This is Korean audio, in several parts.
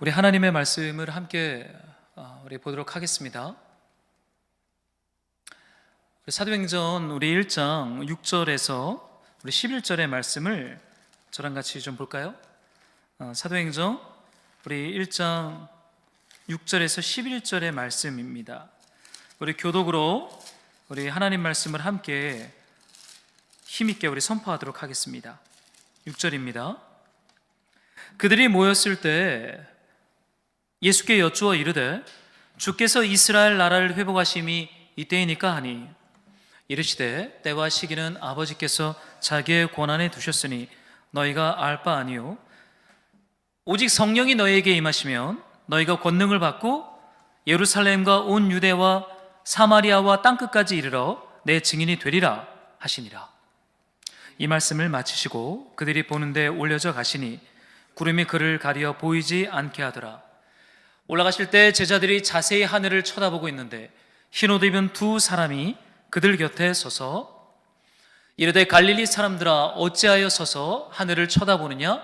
우리 하나님의 말씀을 함께 우리 보도록 하겠습니다. 사도행전 우리 1장 6절에서 우리 11절의 말씀을 저랑 같이 좀 볼까요? 사도행전 우리 1장 6절에서 11절의 말씀입니다. 우리 교독으로 우리 하나님 말씀을 함께 힘있게 우리 선포하도록 하겠습니다. 6절입니다. 그들이 모였을 때 예수께 여쭈어 이르되 주께서 이스라엘 나라를 회복하심이 이때이니까 하니 이르시되 때와 시기는 아버지께서 자기의 권한에 두셨으니 너희가 알 바 아니요 오직 성령이 너희에게 임하시면 너희가 권능을 받고 예루살렘과 온 유대와 사마리아와 땅끝까지 이르러 내 증인이 되리라 하시니라. 이 말씀을 마치시고 그들이 보는데 올려져 가시니 구름이 그를 가리어 보이지 않게 하더라. 올라가실 때 제자들이 자세히 하늘을 쳐다보고 있는데 흰옷 입은 두 사람이 그들 곁에 서서 이르되 갈릴리 사람들아 어찌하여 서서 하늘을 쳐다보느냐?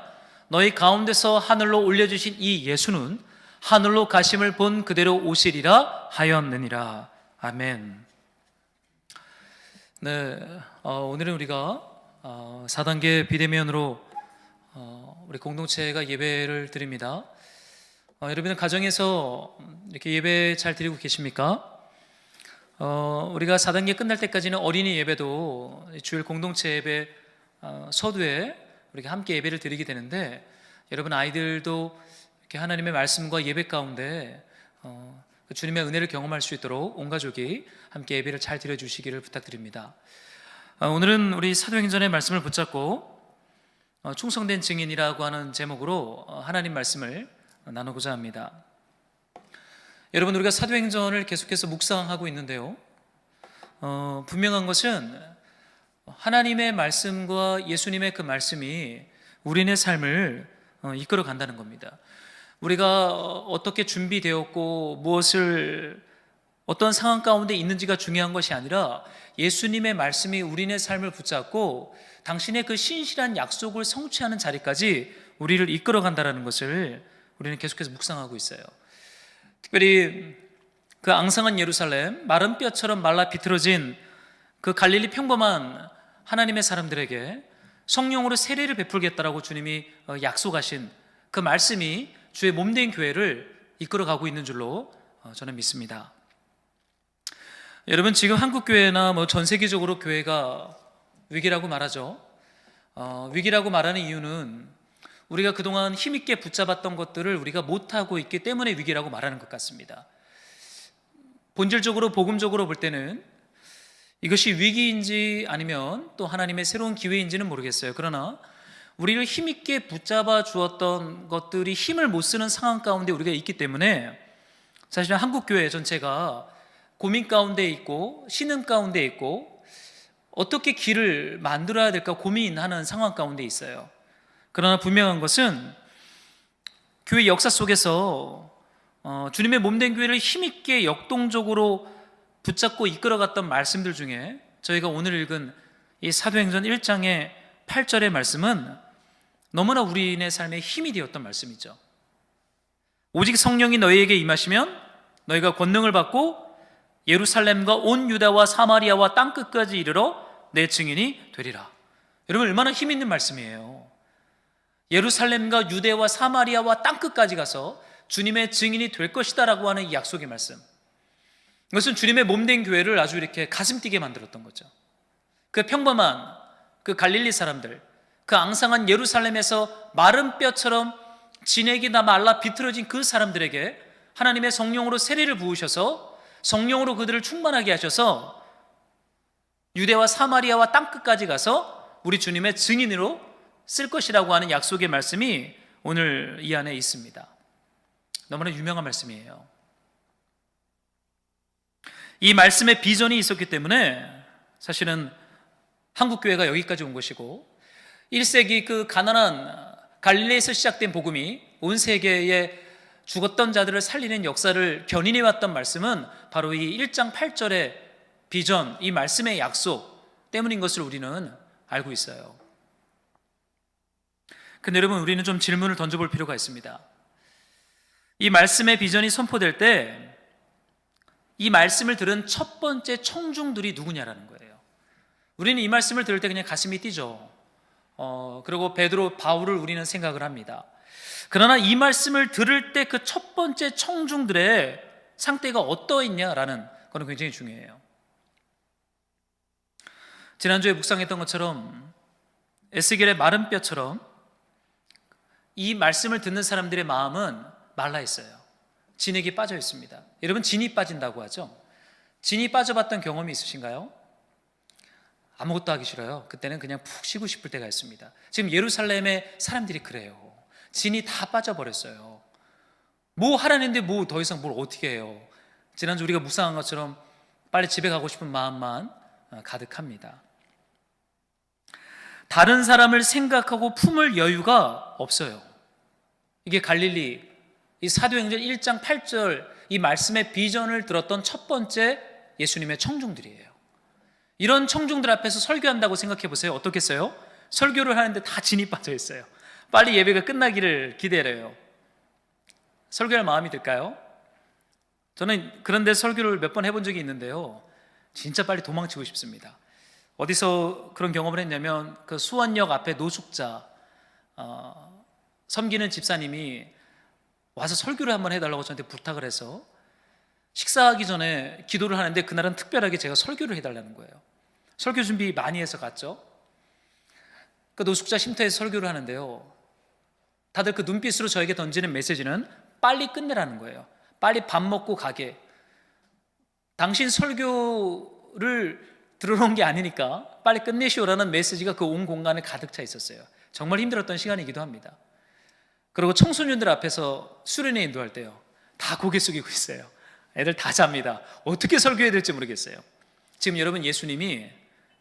너희 가운데서 하늘로 올려주신 이 예수는 하늘로 가심을 본 그대로 오시리라 하였느니라. 아멘. 네, 오늘은 우리가 4단계 비대면으로 우리 공동체가 예배를 드립니다. 여러분은 가정에서 이렇게 예배 잘 드리고 계십니까? 우리가 4단계 끝날 때까지는 어린이 예배도 주일 공동체 예배 서두에 우리가 함께 예배를 드리게 되는데, 여러분 아이들도 이렇게 하나님의 말씀과 예배 가운데 주님의 은혜를 경험할 수 있도록 온 가족이 함께 예배를 잘 드려주시기를 부탁드립니다. 오늘은 우리 사도행전의 말씀을 붙잡고 충성된 증인이라고 하는 제목으로 하나님 말씀을 나누고자 합니다. 여러분, 우리가 사도행전을 계속해서 묵상하고 있는데요, 분명한 것은 하나님의 말씀과 예수님의 그 말씀이 우리의 삶을 이끌어 간다는 겁니다. 우리가 어떻게 준비되었고 무엇을 어떤 상황 가운데 있는지가 중요한 것이 아니라 예수님의 말씀이 우리의 삶을 붙잡고 당신의 그 신실한 약속을 성취하는 자리까지 우리를 이끌어 간다는 것을 우리는 계속해서 묵상하고 있어요. 특별히 그 앙상한 예루살렘, 마른 뼈처럼 말라 비틀어진 그 갈릴리 평범한 하나님의 사람들에게 성령으로 세례를 베풀겠다라고 주님이 약속하신 그 말씀이 주의 몸된 교회를 이끌어가고 있는 줄로 저는 믿습니다. 여러분, 지금 한국교회나 전 세계적으로 교회가 위기라고 말하죠. 위기라고 말하는 이유는 우리가 그동안 힘있게 붙잡았던 것들을 우리가 못하고 있기 때문에 위기라고 말하는 것 같습니다. 본질적으로 복음적으로 볼 때는 이것이 위기인지 아니면 또 하나님의 새로운 기회인지는 모르겠어요. 그러나 우리를 힘있게 붙잡아 주었던 것들이 힘을 못 쓰는 상황 가운데 우리가 있기 때문에 사실은 한국교회 전체가 고민 가운데 있고 신음 가운데 있고 어떻게 길을 만들어야 될까 고민하는 상황 가운데 있어요. 그러나 분명한 것은 교회 역사 속에서 주님의 몸된 교회를 힘있게 역동적으로 붙잡고 이끌어갔던 말씀들 중에 저희가 오늘 읽은 이 사도행전 1장의 8절의 말씀은 너무나 우리의 삶에 힘이 되었던 말씀이죠. 오직 성령이 너희에게 임하시면 너희가 권능을 받고 예루살렘과 온 유다와 사마리아와 땅끝까지 이르러 내 증인이 되리라. 여러분, 얼마나 힘 있는 말씀이에요. 예루살렘과 유대와 사마리아와 땅끝까지 가서 주님의 증인이 될 것이다 라고 하는 이 약속의 말씀, 이것은 주님의 몸된 교회를 아주 이렇게 가슴 뛰게 만들었던 거죠. 그 평범한 그 갈릴리 사람들, 그 앙상한 예루살렘에서 마른 뼈처럼 진액이 다 말라 비틀어진 그 사람들에게 하나님의 성령으로 세례를 부으셔서 성령으로 그들을 충만하게 하셔서 유대와 사마리아와 땅끝까지 가서 우리 주님의 증인으로 쓸 것이라고 하는 약속의 말씀이 오늘 이 안에 있습니다. 너무나 유명한 말씀이에요. 이 말씀의 비전이 있었기 때문에 사실은 한국교회가 여기까지 온 것이고 1세기 그 가난한 갈릴리에서 시작된 복음이 온 세계에 죽었던 자들을 살리는 역사를 견인해왔던 말씀은 바로 이 1장 8절의 비전, 이 말씀의 약속 때문인 것을 우리는 알고 있어요. 근데 여러분, 우리는 좀 질문을 던져볼 필요가 있습니다. 이 말씀의 비전이 선포될 때 이 말씀을 들은 첫 번째 청중들이 누구냐라는 거예요. 우리는 이 말씀을 들을 때 그냥 가슴이 뛰죠. 그리고 베드로, 바울을 우리는 생각을 합니다. 그러나 이 말씀을 들을 때 그 첫 번째 청중들의 상태가 어떠했냐라는 것은 굉장히 중요해요. 지난주에 묵상했던 것처럼 에스겔의 마른 뼈처럼 이 말씀을 듣는 사람들의 마음은 말라 있어요. 진액이 빠져 있습니다. 여러분, 진이 빠진다고 하죠. 진이 빠져봤던 경험이 있으신가요? 아무것도 하기 싫어요. 그때는 그냥 푹 쉬고 싶을 때가 있습니다. 지금 예루살렘의 사람들이 그래요. 진이 다 빠져버렸어요. 뭐 하라는데 뭐 더 이상 뭘 어떻게 해요. 지난주 우리가 묵상한 것처럼 빨리 집에 가고 싶은 마음만 가득합니다. 다른 사람을 생각하고 품을 여유가 없어요. 이게 갈릴리 이 사도행전 1장 8절 이 말씀의 비전을 들었던 첫 번째 예수님의 청중들이에요. 이런 청중들 앞에서 설교한다고 생각해 보세요. 어떻겠어요? 설교를 하는데 다 진이 빠져 있어요. 빨리 예배가 끝나기를 기대해요. 설교할 마음이 들까요? 저는 그런데 설교를 몇 번 해본 적이 있는데요, 진짜 빨리 도망치고 싶습니다. 어디서 그런 경험을 했냐면 그 수원역 앞에 노숙자 섬기는 집사님이 와서 설교를 한번 해달라고 저한테 부탁을 해서 식사하기 전에 기도를 하는데 그날은 특별하게 제가 설교를 해달라는 거예요. 설교 준비 많이 해서 갔죠. 그 노숙자 쉼터에서 설교를 하는데요, 다들 그 눈빛으로 저에게 던지는 메시지는 빨리 끝내라는 거예요. 빨리 밥 먹고 가게. 당신 설교를 들어온 게 아니니까 빨리 끝내시오라는 메시지가 그 온 공간에 가득 차 있었어요. 정말 힘들었던 시간이기도 합니다. 그리고 청소년들 앞에서 수련회 인도할 때요, 다 고개 숙이고 있어요. 애들 다 잡니다. 어떻게 설교해야 될지 모르겠어요. 지금 여러분, 예수님이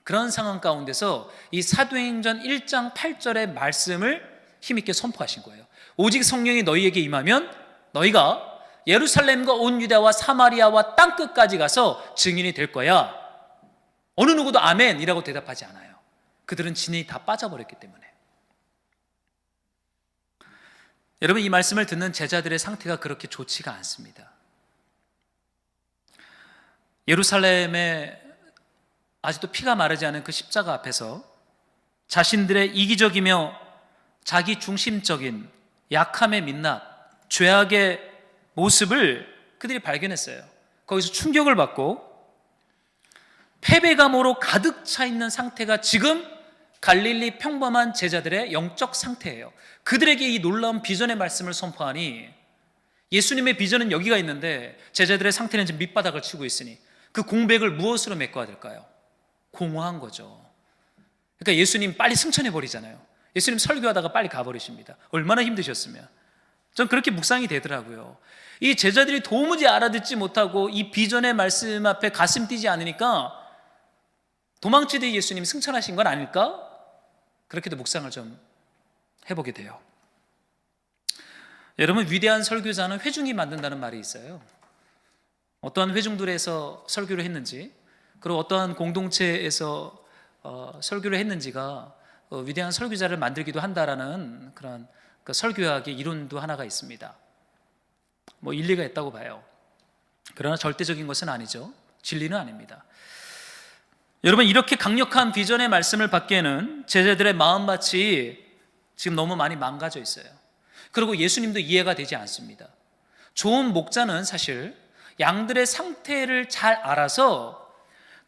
그런 상황 가운데서 이 사도행전 1장 8절의 말씀을 힘있게 선포하신 거예요. 오직 성령이 너희에게 임하면 너희가 예루살렘과 온 유대와 사마리아와 땅끝까지 가서 증인이 될 거야. 어느 누구도 아멘이라고 대답하지 않아요. 그들은 진이 다 빠져버렸기 때문에. 여러분, 이 말씀을 듣는 제자들의 상태가 그렇게 좋지가 않습니다. 예루살렘에 아직도 피가 마르지 않은 그 십자가 앞에서 자신들의 이기적이며 자기 중심적인 약함의 민낯, 죄악의 모습을 그들이 발견했어요. 거기서 충격을 받고 패배감으로 가득 차 있는 상태가 지금 갈릴리 평범한 제자들의 영적 상태예요. 그들에게 이 놀라운 비전의 말씀을 선포하니 예수님의 비전은 여기가 있는데 제자들의 상태는 지금 밑바닥을 치고 있으니 그 공백을 무엇으로 메꿔야 될까요? 공허한 거죠. 그러니까 예수님 빨리 승천해버리잖아요. 예수님 설교하다가 빨리 가버리십니다. 얼마나 힘드셨으면. 전 그렇게 묵상이 되더라고요. 이 제자들이 도무지 알아듣지 못하고 이 비전의 말씀 앞에 가슴 뛰지 않으니까 도망치듯 예수님 승천하신 건 아닐까? 그렇게도 묵상을 좀 해보게 돼요. 여러분, 위대한 설교자는 회중이 만든다는 말이 있어요. 어떠한 회중들에서 설교를 했는지, 그리고 어떠한 공동체에서 설교를 했는지가 위대한 설교자를 만들기도 한다라는 그런 그 설교학의 이론도 하나가 있습니다. 뭐 일리가 있다고 봐요. 그러나 절대적인 것은 아니죠. 진리는 아닙니다. 여러분, 이렇게 강력한 비전의 말씀을 받기에는 제자들의 마음밭이 지금 너무 많이 망가져 있어요. 그리고 예수님도 이해가 되지 않습니다. 좋은 목자는 사실 양들의 상태를 잘 알아서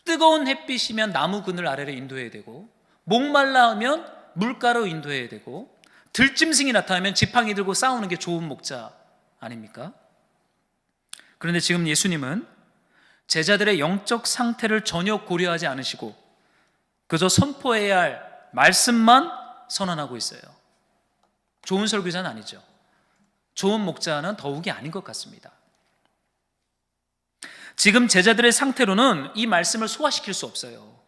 뜨거운 햇빛이면 나무 그늘 아래로 인도해야 되고, 목말라 하면 물가로 인도해야 되고, 들짐승이 나타나면 지팡이 들고 싸우는 게 좋은 목자 아닙니까? 그런데 지금 예수님은 제자들의 영적 상태를 전혀 고려하지 않으시고 그저 선포해야 할 말씀만 선언하고 있어요. 좋은 설교자는 아니죠. 좋은 목자는 더욱이 아닌 것 같습니다. 지금 제자들의 상태로는 이 말씀을 소화시킬 수 없어요.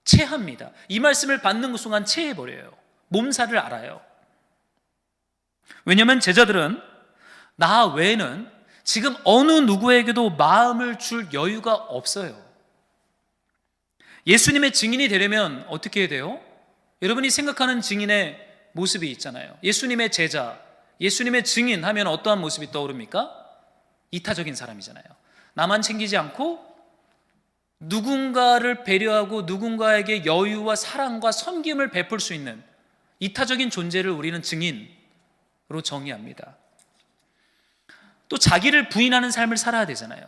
체합니다. 이 말씀을 받는 그 순간 체해버려요. 몸살을 알아요. 왜냐하면 제자들은 나 외에는 지금 어느 누구에게도 마음을 줄 여유가 없어요. 예수님의 증인이 되려면 어떻게 해야 돼요? 여러분이 생각하는 증인의 모습이 있잖아요. 예수님의 제자, 예수님의 증인 하면 어떠한 모습이 떠오릅니까? 이타적인 사람이잖아요. 나만 챙기지 않고 누군가를 배려하고 누군가에게 여유와 사랑과 섬김을 베풀 수 있는 이타적인 존재를 우리는 증인으로 정의합니다. 또 자기를 부인하는 삶을 살아야 되잖아요.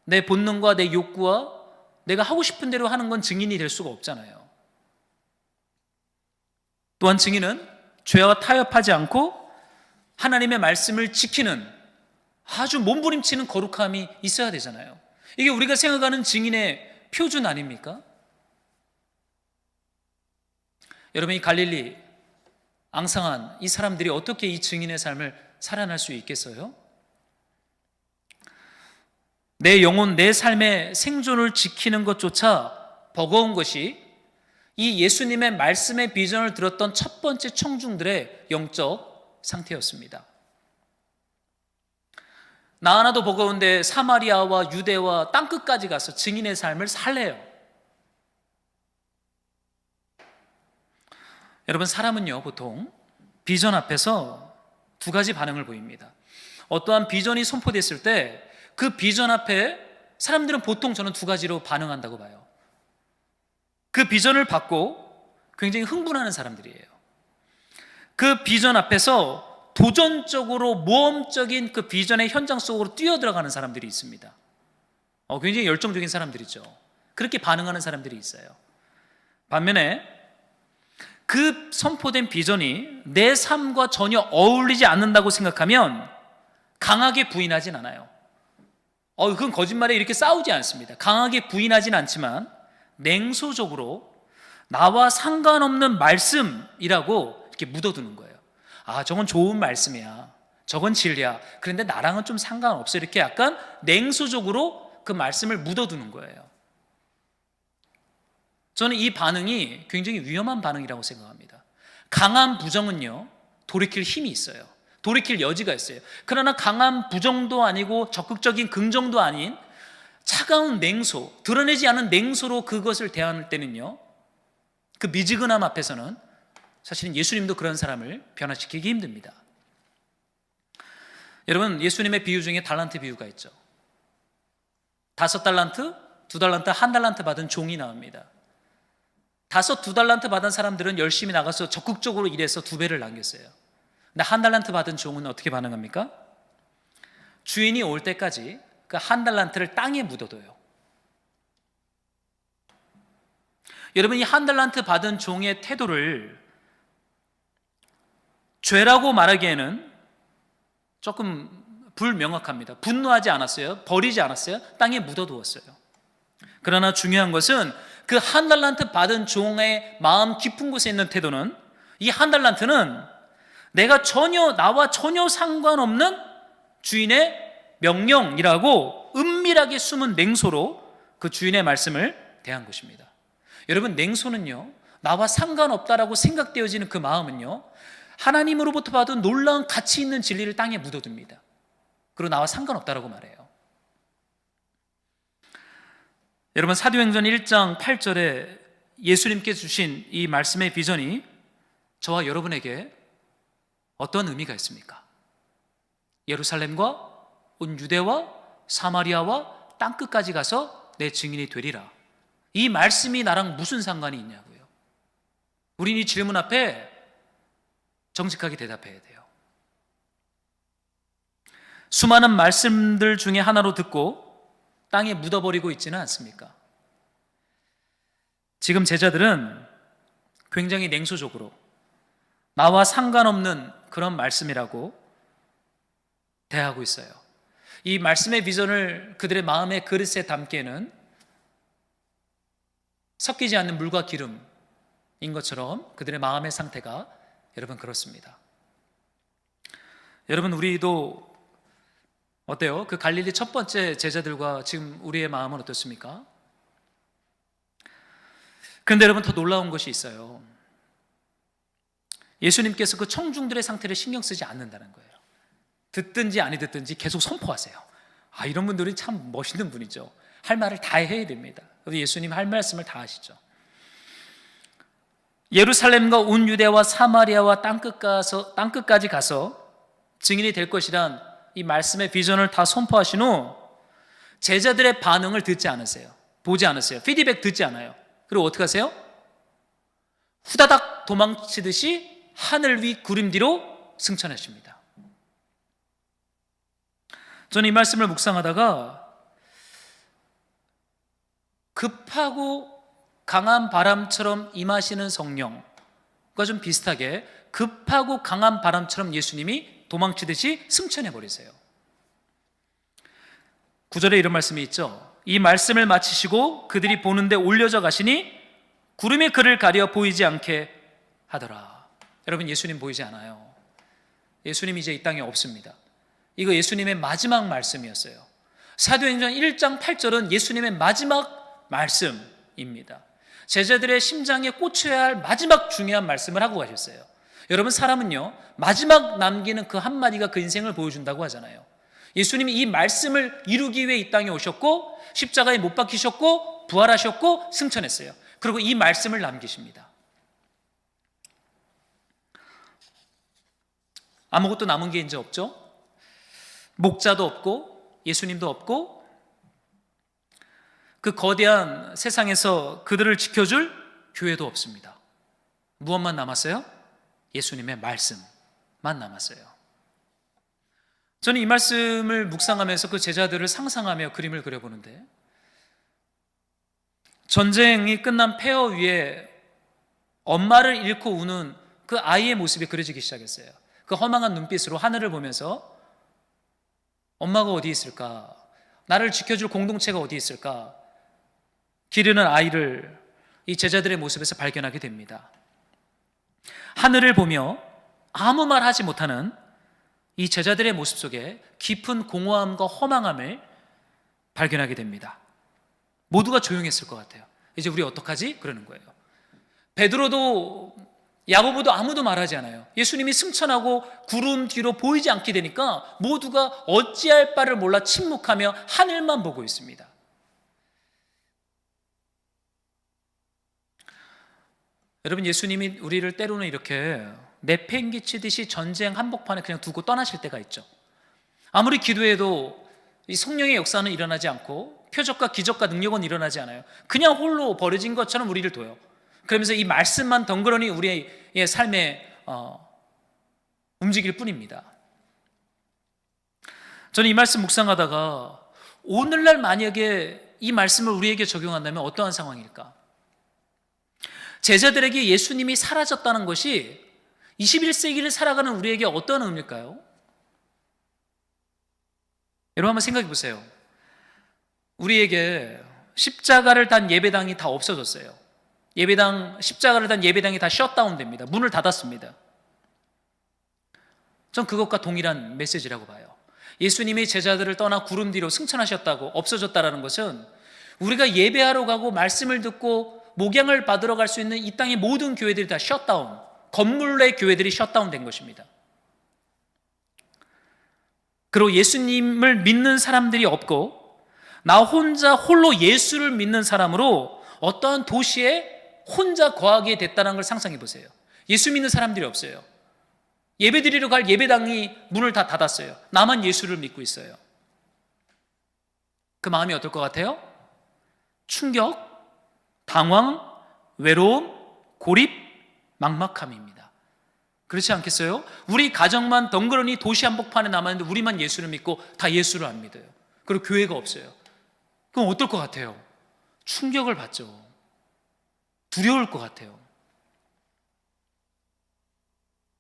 내 본능과 내 욕구와 내가 하고 싶은 대로 하는 건 증인이 될 수가 없잖아요. 또한 증인은 죄와 타협하지 않고 하나님의 말씀을 지키는 아주 몸부림치는 거룩함이 있어야 되잖아요. 이게 우리가 생각하는 증인의 표준 아닙니까? 여러분, 이 갈릴리 앙상한 이 사람들이 어떻게 이 증인의 삶을 살아날 수 있겠어요? 내 영혼, 내 삶의 생존을 지키는 것조차 버거운 것이 이 예수님의 말씀의 비전을 들었던 첫 번째 청중들의 영적 상태였습니다. 나 하나도 버거운데 사마리아와 유대와 땅끝까지 가서 증인의 삶을 살래요. 여러분, 사람은요 보통 비전 앞에서 두 가지 반응을 보입니다. 어떠한 비전이 선포됐을 때 그 비전 앞에 사람들은 보통 저는 두 가지로 반응한다고 봐요. 그 비전을 받고 굉장히 흥분하는 사람들이에요. 그 비전 앞에서 도전적으로 모험적인 그 비전의 현장 속으로 뛰어들어가는 사람들이 있습니다. 굉장히 열정적인 사람들이죠. 그렇게 반응하는 사람들이 있어요. 반면에 그 선포된 비전이 내 삶과 전혀 어울리지 않는다고 생각하면 강하게 부인하진 않아요. 그건 거짓말에 이렇게 싸우지 않습니다. 강하게 부인하진 않지만 냉소적으로 나와 상관없는 말씀이라고 이렇게 묻어두는 거예요. 저건 좋은 말씀이야, 저건 진리야, 그런데 나랑은 좀 상관없어, 이렇게 약간 냉소적으로 그 말씀을 묻어두는 거예요. 저는 이 반응이 굉장히 위험한 반응이라고 생각합니다. 강한 부정은요 돌이킬 힘이 있어요. 돌이킬 여지가 있어요. 그러나 강한 부정도 아니고 적극적인 긍정도 아닌 차가운 냉소, 드러내지 않은 냉소로 그것을 대할 때는요, 그 미지근함 앞에서는 사실은 예수님도 그런 사람을 변화시키기 힘듭니다. 여러분, 예수님의 비유 중에 달란트 비유가 있죠. 5달란트, 2달란트, 1달란트 받은 종이 나옵니다. 2달란트 받은 사람들은 열심히 나가서 적극적으로 일해서 2배를 남겼어요. 근데 1달란트 받은 종은 어떻게 반응합니까? 주인이 올 때까지 그 1달란트를 땅에 묻어둬요. 여러분, 이 1달란트 받은 종의 태도를 죄라고 말하기에는 조금 불명확합니다. 분노하지 않았어요. 버리지 않았어요. 땅에 묻어두었어요. 그러나 중요한 것은 그 1달란트 받은 종의 마음 깊은 곳에 있는 태도는, 이 1달란트는 나와 전혀 상관없는 주인의 명령이라고 은밀하게 숨은 냉소로 그 주인의 말씀을 대한 것입니다. 여러분, 냉소는요, 나와 상관없다라고 생각되어지는 그 마음은요, 하나님으로부터 받은 놀라운 가치 있는 진리를 땅에 묻어둡니다. 그리고 나와 상관없다라고 말해요. 여러분, 사도행전 1장 8절에 예수님께 주신 이 말씀의 비전이 저와 여러분에게 어떤 의미가 있습니까? 예루살렘과 온 유대와 사마리아와 땅끝까지 가서 내 증인이 되리라. 이 말씀이 나랑 무슨 상관이 있냐고요. 우린 이 질문 앞에 정직하게 대답해야 돼요. 수많은 말씀들 중에 하나로 듣고 땅에 묻어버리고 있지는 않습니까? 지금 제자들은 굉장히 냉소적으로 나와 상관없는 그런 말씀이라고 대하고 있어요. 이 말씀의 비전을 그들의 마음의 그릇에 담기에는 섞이지 않는 물과 기름인 것처럼 그들의 마음의 상태가 여러분 그렇습니다. 여러분, 우리도 어때요? 그 갈릴리 첫 번째 제자들과 지금 우리의 마음은 어떻습니까? 그런데 여러분, 더 놀라운 것이 있어요. 예수님께서 그 청중들의 상태를 신경 쓰지 않는다는 거예요. 듣든지 아니 듣든지 계속 선포하세요. 이런 분들이 참 멋있는 분이죠. 할 말을 다 해야 됩니다. 예수님 할 말씀을 다 하시죠. 예루살렘과 온 유대와 사마리아와 땅끝까지 가서 증인이 될 것이란 이 말씀의 비전을 다 선포하신 후 제자들의 반응을 듣지 않으세요. 보지 않으세요. 피드백 듣지 않아요. 그리고 어떻게 하세요? 후다닥 도망치듯이 하늘 위 구름 뒤로 승천하십니다. 저는 이 말씀을 묵상하다가 급하고 강한 바람처럼 임하시는 성령과 좀 비슷하게 급하고 강한 바람처럼 예수님이 도망치듯이 승천해 버리세요. 9절에 이런 말씀이 있죠. 이 말씀을 마치시고 그들이 보는데 올려져 가시니 구름이 그를 가려 보이지 않게 하더라. 여러분, 예수님 보이지 않아요. 예수님 이제 이 땅에 없습니다. 이거 예수님의 마지막 말씀이었어요. 사도행전 1장 8절은 예수님의 마지막 말씀입니다. 제자들의 심장에 꽂혀야 할 마지막 중요한 말씀을 하고 가셨어요. 여러분, 사람은요, 마지막 남기는 그 한마디가 그 인생을 보여준다고 하잖아요. 예수님이 이 말씀을 이루기 위해 이 땅에 오셨고 십자가에 못 박히셨고 부활하셨고 승천했어요. 그리고 이 말씀을 남기십니다. 아무것도 남은 게 이제 없죠. 목자도 없고 예수님도 없고 그 거대한 세상에서 그들을 지켜줄 교회도 없습니다. 무엇만 남았어요? 예수님의 말씀만 남았어요. 저는 이 말씀을 묵상하면서 그 제자들을 상상하며 그림을 그려보는데, 전쟁이 끝난 폐허 위에 엄마를 잃고 우는 그 아이의 모습이 그려지기 시작했어요. 그 허망한 눈빛으로 하늘을 보면서 엄마가 어디 있을까? 나를 지켜줄 공동체가 어디 있을까? 기르는 아이를 이 제자들의 모습에서 발견하게 됩니다. 하늘을 보며 아무 말 하지 못하는 이 제자들의 모습 속에 깊은 공허함과 허망함을 발견하게 됩니다. 모두가 조용했을 것 같아요. 이제 우리 어떡하지? 그러는 거예요. 베드로도 야고보도 아무도 말하지 않아요. 예수님이 승천하고 구름 뒤로 보이지 않게 되니까 모두가 어찌할 바를 몰라 침묵하며 하늘만 보고 있습니다. 여러분, 예수님이 우리를 때로는 이렇게 내팽개치듯이 전쟁 한복판에 그냥 두고 떠나실 때가 있죠. 아무리 기도해도 이 성령의 역사는 일어나지 않고 표적과 기적과 능력은 일어나지 않아요. 그냥 홀로 버려진 것처럼 우리를 둬요. 그러면서 이 말씀만 덩그러니 우리의 삶에 움직일 뿐입니다. 저는 이 말씀 묵상하다가 오늘날 만약에 이 말씀을 우리에게 적용한다면 어떠한 상황일까? 제자들에게 예수님이 사라졌다는 것이 21세기를 살아가는 우리에게 어떤 의미일까요? 여러분, 한번 생각해 보세요. 우리에게 십자가를 단 예배당이 다 없어졌어요. 십자가를 단 예배당이 다 셧다운 됩니다. 문을 닫았습니다. 전 그것과 동일한 메시지라고 봐요. 예수님이 제자들을 떠나 구름 뒤로 승천하셨다고 없어졌다라는 것은 우리가 예배하러 가고 말씀을 듣고 목양을 받으러 갈 수 있는 이 땅의 모든 교회들이 다 셧다운, 건물 내 교회들이 셧다운 된 것입니다. 그리고 예수님을 믿는 사람들이 없고 나 혼자 홀로 예수를 믿는 사람으로 어떠한 도시에 혼자 거하게 됐다는 걸 상상해 보세요. 예수 믿는 사람들이 없어요. 예배드리러 갈 예배당이 문을 다 닫았어요. 나만 예수를 믿고 있어요. 그 마음이 어떨 것 같아요? 충격, 당황, 외로움, 고립, 막막함입니다. 그렇지 않겠어요? 우리 가정만 덩그러니 도시 한복판에 남았는데 우리만 예수를 믿고 다 예수를 안 믿어요. 그리고 교회가 없어요. 그럼 어떨 것 같아요? 충격을 받죠. 두려울 것 같아요.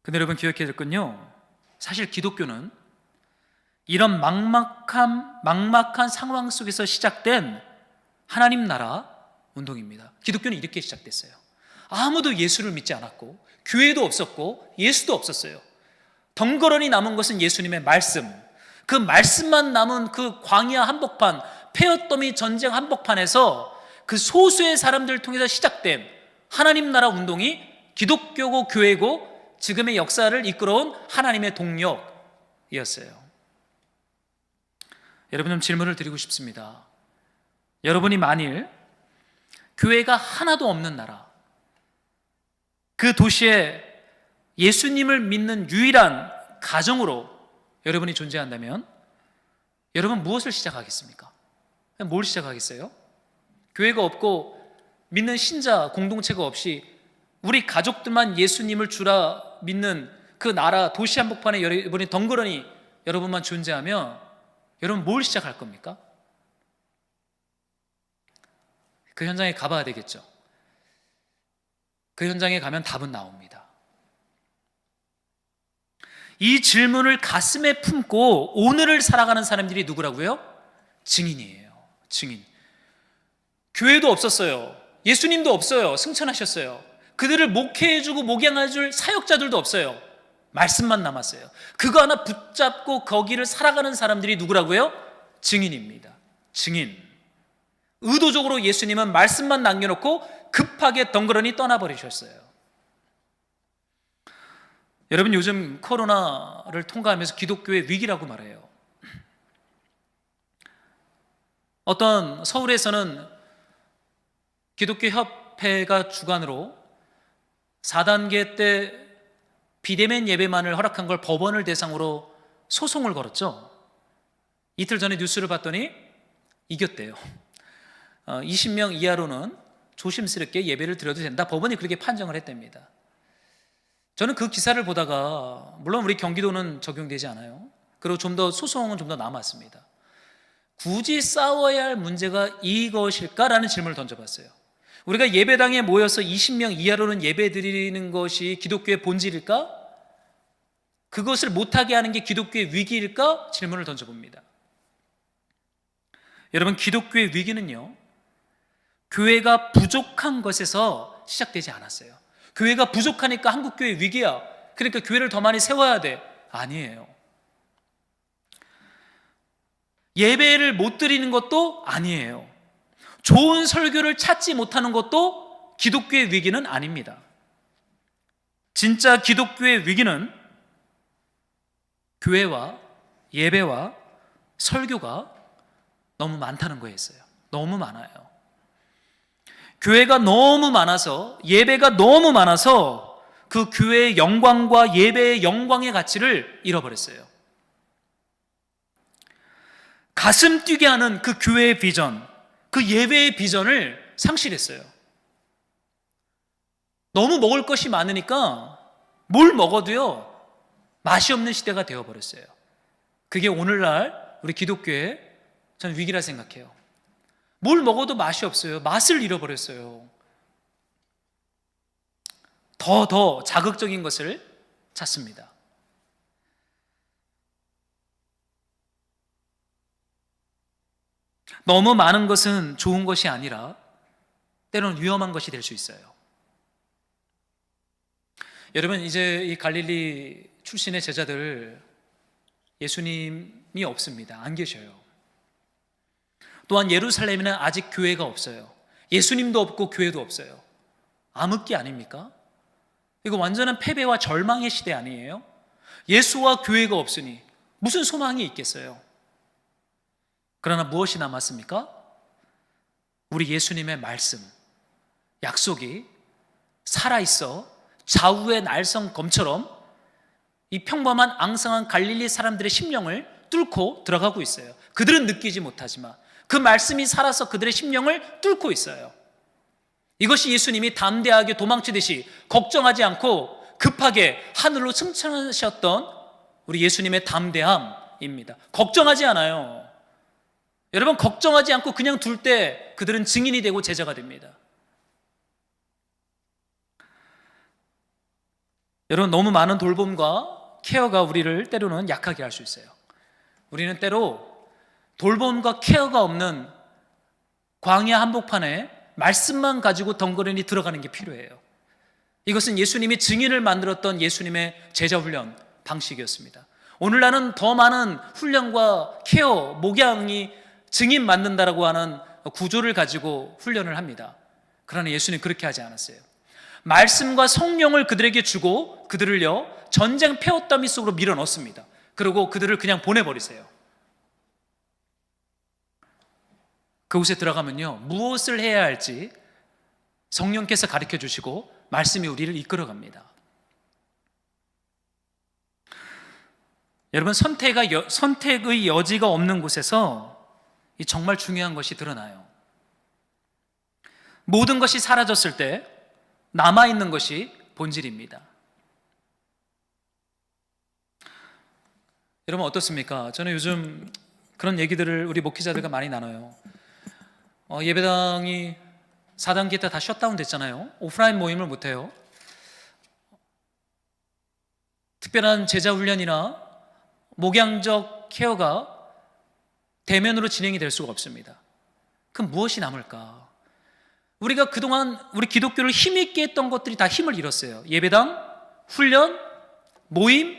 근데 여러분, 기억해야 될 건요, 사실 기독교는 이런 막막한 상황 속에서 시작된 하나님 나라 운동입니다. 기독교는 이렇게 시작됐어요. 아무도 예수를 믿지 않았고 교회도 없었고 예수도 없었어요. 덩그러니 남은 것은 예수님의 말씀, 그 말씀만 남은 그 광야 한복판, 폐허더미 전쟁 한복판에서 그 소수의 사람들을 통해서 시작된 하나님 나라 운동이 기독교고 교회고 지금의 역사를 이끌어온 하나님의 동력이었어요. 여러분, 좀 질문을 드리고 싶습니다. 여러분이 만일 교회가 하나도 없는 나라, 그 도시에 예수님을 믿는 유일한 가정으로 여러분이 존재한다면 여러분 무엇을 시작하겠습니까? 뭘 시작하겠어요? 교회가 없고 믿는 신자 공동체가 없이 우리 가족들만 예수님을 주라 믿는 그 나라 도시 한복판에 여러분이 덩그러니 여러분만 존재하면 여러분 뭘 시작할 겁니까? 그 현장에 가봐야 되겠죠. 그 현장에 가면 답은 나옵니다. 이 질문을 가슴에 품고 오늘을 살아가는 사람들이 누구라고요? 증인이에요. 증인. 교회도 없었어요. 예수님도 없어요. 승천하셨어요. 그들을 목회해주고 목양해줄 사역자들도 없어요. 말씀만 남았어요. 그거 하나 붙잡고 거기를 살아가는 사람들이 누구라고요? 증인입니다. 증인. 의도적으로 예수님은 말씀만 남겨놓고 급하게 덩그러니 떠나버리셨어요. 여러분, 요즘 코로나를 통과하면서 기독교의 위기라고 말해요. 어떤 서울에서는 기독교 협회가 주관으로 4단계 때 비대면 예배만을 허락한 걸 법원을 대상으로 소송을 걸었죠. 이틀 전에 뉴스를 봤더니 이겼대요. 20명 이하로는 조심스럽게 예배를 드려도 된다. 법원이 그렇게 판정을 했답니다. 저는 그 기사를 보다가, 물론 우리 경기도는 적용되지 않아요. 그리고 좀 더 소송은 좀 더 남았습니다. 굳이 싸워야 할 문제가 이것일까라는 질문을 던져봤어요. 우리가 예배당에 모여서 20명 이하로는 예배 드리는 것이 기독교의 본질일까? 그것을 못하게 하는 게 기독교의 위기일까? 질문을 던져봅니다. 여러분, 기독교의 위기는요, 교회가 부족한 것에서 시작되지 않았어요. 교회가 부족하니까 한국교회 위기야, 그러니까 교회를 더 많이 세워야 돼. 아니에요. 예배를 못 드리는 것도 아니에요. 좋은 설교를 찾지 못하는 것도 기독교의 위기는 아닙니다. 진짜 기독교의 위기는 교회와 예배와 설교가 너무 많다는 거였어요. 너무 많아요. 교회가 너무 많아서, 예배가 너무 많아서 그 교회의 영광과 예배의 영광의 가치를 잃어버렸어요. 가슴 뛰게 하는 그 교회의 비전, 그 예배의 비전을 상실했어요. 너무 먹을 것이 많으니까 뭘 먹어도요 맛이 없는 시대가 되어버렸어요. 그게 오늘날 우리 기독교의 저는 위기라 생각해요. 뭘 먹어도 맛이 없어요. 맛을 잃어버렸어요. 더 자극적인 것을 찾습니다. 너무 많은 것은 좋은 것이 아니라 때로는 위험한 것이 될 수 있어요. 여러분, 이제 이 갈릴리 출신의 제자들 예수님이 없습니다. 안 계셔요. 또한 예루살렘에는 아직 교회가 없어요. 예수님도 없고 교회도 없어요. 암흑기 아닙니까? 이거 완전한 패배와 절망의 시대 아니에요? 예수와 교회가 없으니 무슨 소망이 있겠어요? 그러나 무엇이 남았습니까? 우리 예수님의 말씀, 약속이 살아있어 좌우의 날성검처럼 이 평범한 앙상한 갈릴리 사람들의 심령을 뚫고 들어가고 있어요. 그들은 느끼지 못하지만 그 말씀이 살아서 그들의 심령을 뚫고 있어요. 이것이 예수님이 담대하게 도망치듯이 걱정하지 않고 급하게 하늘로 승천하셨던 우리 예수님의 담대함입니다. 걱정하지 않아요. 여러분, 걱정하지 않고 그냥 둘 때 그들은 증인이 되고 제자가 됩니다. 여러분, 너무 많은 돌봄과 케어가 우리를 때로는 약하게 할 수 있어요. 우리는 때로 돌봄과 케어가 없는 광야 한복판에 말씀만 가지고 덩그러니 들어가는 게 필요해요. 이것은 예수님이 증인을 만들었던 예수님의 제자 훈련 방식이었습니다. 오늘날은 더 많은 훈련과 케어, 목양이 증인 만든다라고 하는 구조를 가지고 훈련을 합니다. 그러나 예수님 그렇게 하지 않았어요. 말씀과 성령을 그들에게 주고 그들을요 전쟁 폐허더미 속으로 밀어 넣습니다. 그리고 그들을 그냥 보내버리세요. 그곳에 들어가면요 무엇을 해야 할지 성령께서 가르쳐 주시고 말씀이 우리를 이끌어 갑니다. 여러분, 선택의 여지가 없는 곳에서 이 정말 중요한 것이 드러나요. 모든 것이 사라졌을 때 남아있는 것이 본질입니다. 여러분 어떻습니까? 저는 요즘 그런 얘기들을 우리 목회자들과 많이 나눠요. 예배당이 4단계 때 다 셧다운 됐잖아요. 오프라인 모임을 못해요. 특별한 제자 훈련이나 목양적 케어가 대면으로 진행이 될 수가 없습니다. 그럼 무엇이 남을까? 우리가 그동안 우리 기독교를 힘있게 했던 것들이 다 힘을 잃었어요. 예배당, 훈련, 모임,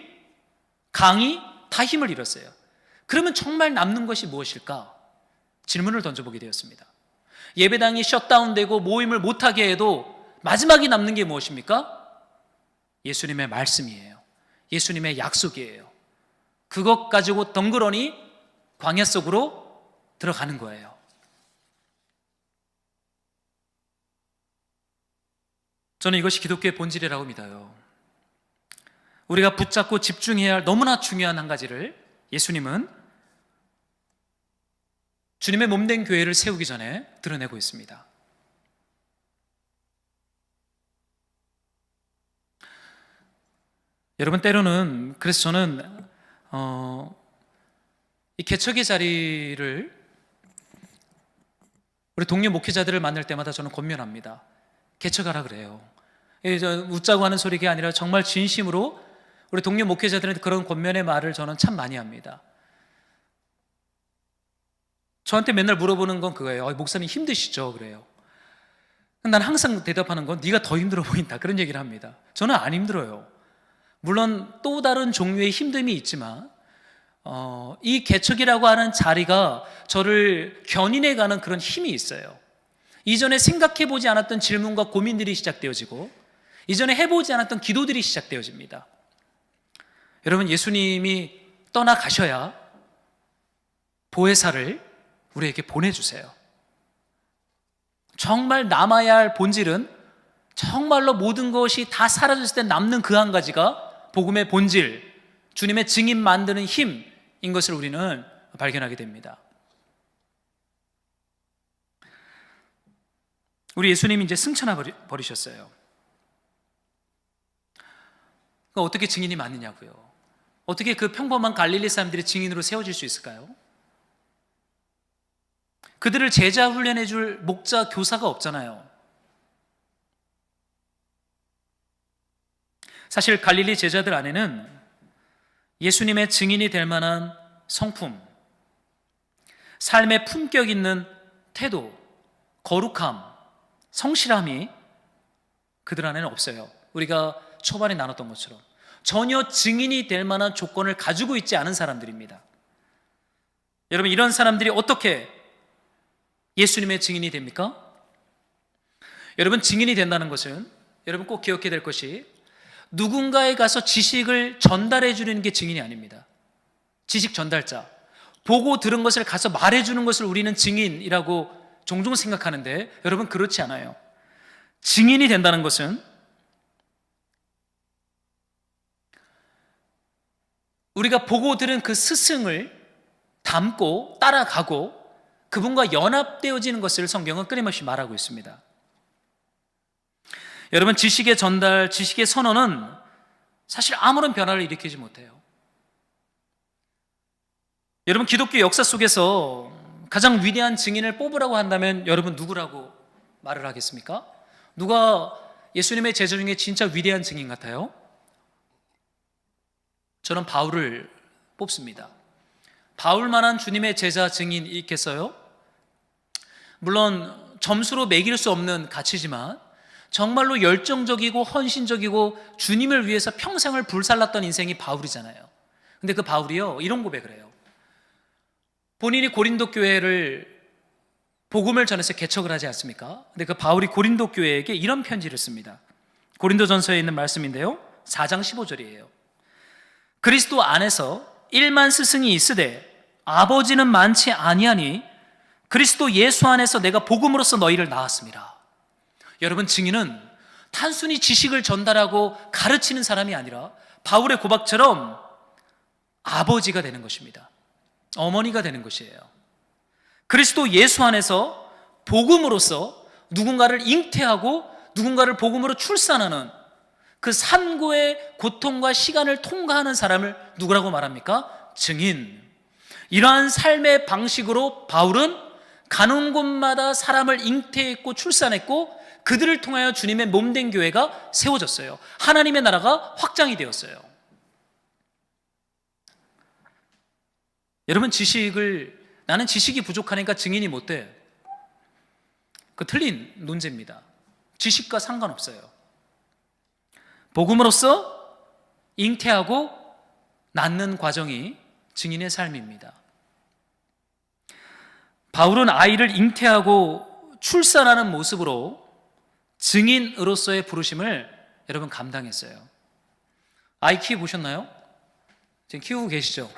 강의 다 힘을 잃었어요. 그러면 정말 남는 것이 무엇일까? 질문을 던져보게 되었습니다. 예배당이 셧다운되고 모임을 못하게 해도 마지막에 남는 게 무엇입니까? 예수님의 말씀이에요. 예수님의 약속이에요. 그것 가지고 덩그러니 광야 속으로 들어가는 거예요. 저는 이것이 기독교의 본질이라고 믿어요. 우리가 붙잡고 집중해야 할 너무나 중요한 한 가지를 예수님은 주님의 몸된 교회를 세우기 전에 드러내고 있습니다. 여러분, 때로는 그래서 저는 이 개척의 자리를 우리 동료 목회자들을 만날 때마다 저는 권면합니다. 개척하라 그래요. 웃자고 하는 소리가 아니라 정말 진심으로 우리 동료 목회자들한테 그런 권면의 말을 저는 참 많이 합니다. 저한테 맨날 물어보는 건 그거예요. 목사님 힘드시죠? 그래요. 난 항상 대답하는 건 네가 더 힘들어 보인다, 그런 얘기를 합니다. 저는 안 힘들어요. 물론 또 다른 종류의 힘듦이 있지만 이 개척이라고 하는 자리가 저를 견인해가는 그런 힘이 있어요. 이전에 생각해보지 않았던 질문과 고민들이 시작되어지고 이전에 해보지 않았던 기도들이 시작되어집니다. 여러분, 예수님이 떠나가셔야 보혜사를 우리에게 보내주세요. 정말 남아야 할 본질은 정말로 모든 것이 다 사라졌을 때 남는 그 한 가지가 복음의 본질, 주님의 증인 만드는 힘인 것을 우리는 발견하게 됩니다. 우리 예수님이 이제 승천해 버리셨어요. 그러니까 어떻게 증인이 많으냐고요? 어떻게 그 평범한 갈릴리 사람들이 증인으로 세워질 수 있을까요? 그들을 제자 훈련해 줄 목자, 교사가 없잖아요. 사실 갈릴리 제자들 안에는 예수님의 증인이 될 만한 성품, 삶의 품격 있는 태도, 거룩함, 성실함이 그들 안에는 없어요. 우리가 초반에 나눴던 것처럼 전혀 증인이 될 만한 조건을 가지고 있지 않은 사람들입니다. 여러분, 이런 사람들이 어떻게 예수님의 증인이 됩니까? 여러분, 증인이 된다는 것은 여러분 꼭 기억해야 될 것이 누군가에 가서 지식을 전달해 주는 게 증인이 아닙니다. 지식 전달자, 보고 들은 것을 가서 말해 주는 것을 우리는 증인이라고 종종 생각하는데 여러분, 그렇지 않아요. 증인이 된다는 것은 우리가 보고 들은 그 스승을 닮고 따라가고 그분과 연합되어지는 것을 성경은 끊임없이 말하고 있습니다. 여러분, 지식의 전달, 지식의 선언은 사실 아무런 변화를 일으키지 못해요. 여러분, 기독교 역사 속에서 가장 위대한 증인을 뽑으라고 한다면 여러분 누구라고 말을 하겠습니까? 누가 예수님의 제자 중에 진짜 위대한 증인 같아요? 저는 바울을 뽑습니다. 바울만한 주님의 제자 증인이 있겠어요? 물론 점수로 매길 수 없는 가치지만 정말로 열정적이고 헌신적이고 주님을 위해서 평생을 불살랐던 인생이 바울이잖아요. 근데 그 바울이요, 이런 고백을 해요. 본인이 고린도 교회를 복음을 전해서 개척을 하지 않습니까? 근데 그 바울이 고린도 교회에게 이런 편지를 씁니다. 고린도전서에 있는 말씀인데요, 4장 15절이에요. 그리스도 안에서 1만 스승이 있으되 아버지는 많지 아니하니 그리스도 예수 안에서 내가 복음으로써 너희를 낳았습니다. 여러분, 증인은 단순히 지식을 전달하고 가르치는 사람이 아니라 바울의 고백처럼 아버지가 되는 것입니다. 어머니가 되는 것이에요. 그리스도 예수 안에서 복음으로써 누군가를 잉태하고 누군가를 복음으로 출산하는 그 산고의 고통과 시간을 통과하는 사람을 누구라고 말합니까? 증인. 이러한 삶의 방식으로 바울은 가는 곳마다 사람을 잉태했고 출산했고 그들을 통하여 주님의 몸된 교회가 세워졌어요. 하나님의 나라가 확장이 되었어요. 여러분, 나는 지식이 부족하니까 증인이 못 돼. 그 틀린 논제입니다. 지식과 상관없어요. 복음으로써 잉태하고 낳는 과정이 증인의 삶입니다. 바울은 아이를 잉태하고 출산하는 모습으로 증인으로서의 부르심을 여러분 감당했어요. 아이 키워보셨나요? 지금 키우고 계시죠?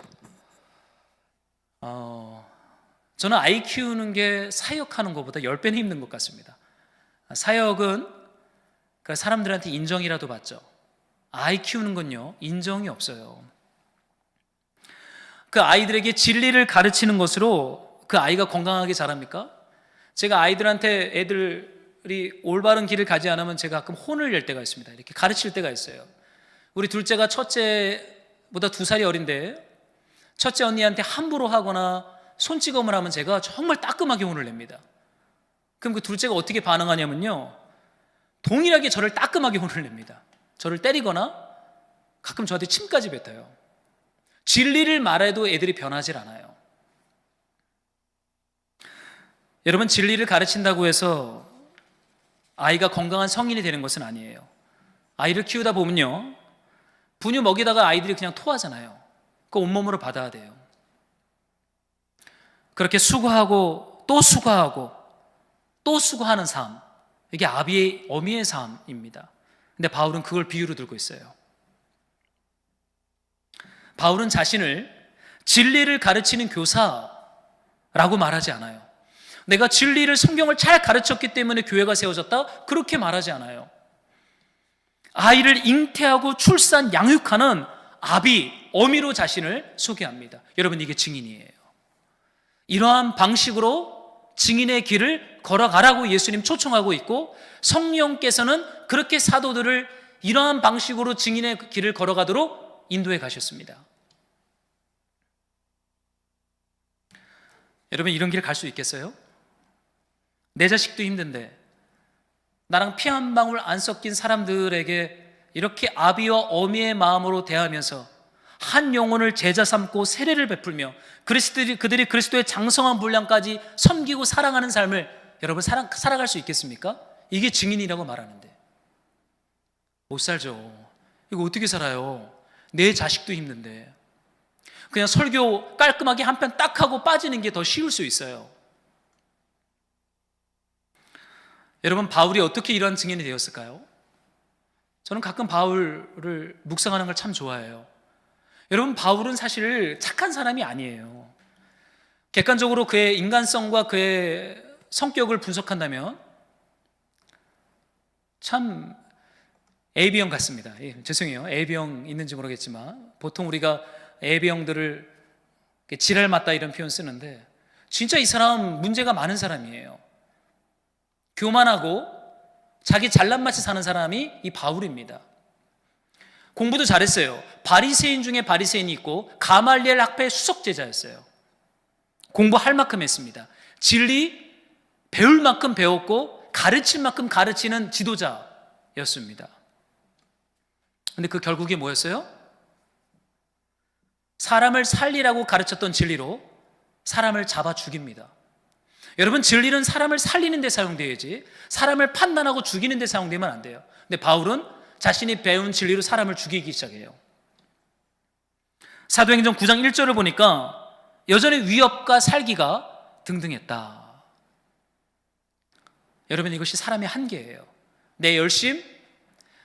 저는 아이 키우는 게 사역하는 것보다 10배는 힘든 것 같습니다. 사역은 사람들한테 인정이라도 받죠. 아이 키우는 건요, 인정이 없어요. 그 아이들에게 진리를 가르치는 것으로 그 아이가 건강하게 자랍니까? 제가 아이들한테 애들이 올바른 길을 가지 않으면 제가 가끔 혼을 낼 때가 있습니다. 이렇게 가르칠 때가 있어요. 우리 둘째가 첫째보다 2살이 어린데 첫째 언니한테 함부로 하거나 손찌검을 하면 제가 정말 따끔하게 혼을 냅니다. 그럼 그 둘째가 어떻게 반응하냐면요, 동일하게 저를 따끔하게 혼을 냅니다. 저를 때리거나 가끔 저한테 침까지 뱉어요. 진리를 말해도 애들이 변하질 않아요. 여러분, 진리를 가르친다고 해서 아이가 건강한 성인이 되는 것은 아니에요. 아이를 키우다 보면요, 분유 먹이다가 아이들이 그냥 토하잖아요. 그거 온몸으로 받아야 돼요. 그렇게 수고하고 또 수고하고 또 수고하는 삶, 이게 어미의 삶입니다. 근데 바울은 그걸 비유로 들고 있어요. 바울은 자신을 진리를 가르치는 교사라고 말하지 않아요. 내가 진리를, 성경을 잘 가르쳤기 때문에 교회가 세워졌다, 그렇게 말하지 않아요. 아이를 잉태하고 출산, 양육하는 어미로 자신을 소개합니다. 여러분, 이게 증인이에요. 이러한 방식으로 증인의 길을 걸어가라고 예수님 초청하고 있고, 성령께서는 그렇게 사도들을 이러한 방식으로 증인의 길을 걸어가도록 인도해 가셨습니다. 여러분, 이런 길 갈 수 있겠어요? 내 자식도 힘든데 나랑 피 한 방울 안 섞인 사람들에게 이렇게 아비와 어미의 마음으로 대하면서 한 영혼을 제자 삼고 세례를 베풀며 그들이 그리스도의 장성한 분량까지 섬기고 사랑하는 삶을 여러분 살아갈 수 있겠습니까? 이게 증인이라고 말하는데 못 살죠. 이거 어떻게 살아요? 내 자식도 힘든데. 그냥 설교 깔끔하게 한 편 딱 하고 빠지는 게 더 쉬울 수 있어요. 여러분, 바울이 어떻게 이런 증인이 되었을까요? 저는 가끔 바울을 묵상하는 걸 참 좋아해요. 여러분, 바울은 사실 착한 사람이 아니에요. 객관적으로 그의 인간성과 그의 성격을 분석한다면 참 A형 같습니다. 죄송해요. A형 있는지 모르겠지만 보통 우리가 A형들을 지랄 맞다 이런 표현 쓰는데 진짜 이 사람 문제가 많은 사람이에요. 교만하고 자기 잘난 맛이 사는 사람이 이 바울입니다. 공부도 잘했어요. 바리새인 중에 바리새인이 있고 가말리엘 학파의 수석 제자였어요. 공부할 만큼 했습니다. 진리 배울 만큼 배웠고 가르칠 만큼 가르치는 지도자였습니다. 근데 그 결국이 뭐였어요? 사람을 살리라고 가르쳤던 진리로 사람을 잡아 죽입니다. 여러분, 진리는 사람을 살리는 데 사용되어야지 사람을 판단하고 죽이는 데 사용되면 안 돼요. 근데 바울은 자신이 배운 진리로 사람을 죽이기 시작해요. 사도행전 9장 1절을 보니까 여전히 위협과 살기가 등등했다. 여러분, 이것이 사람의 한계예요. 내 열심,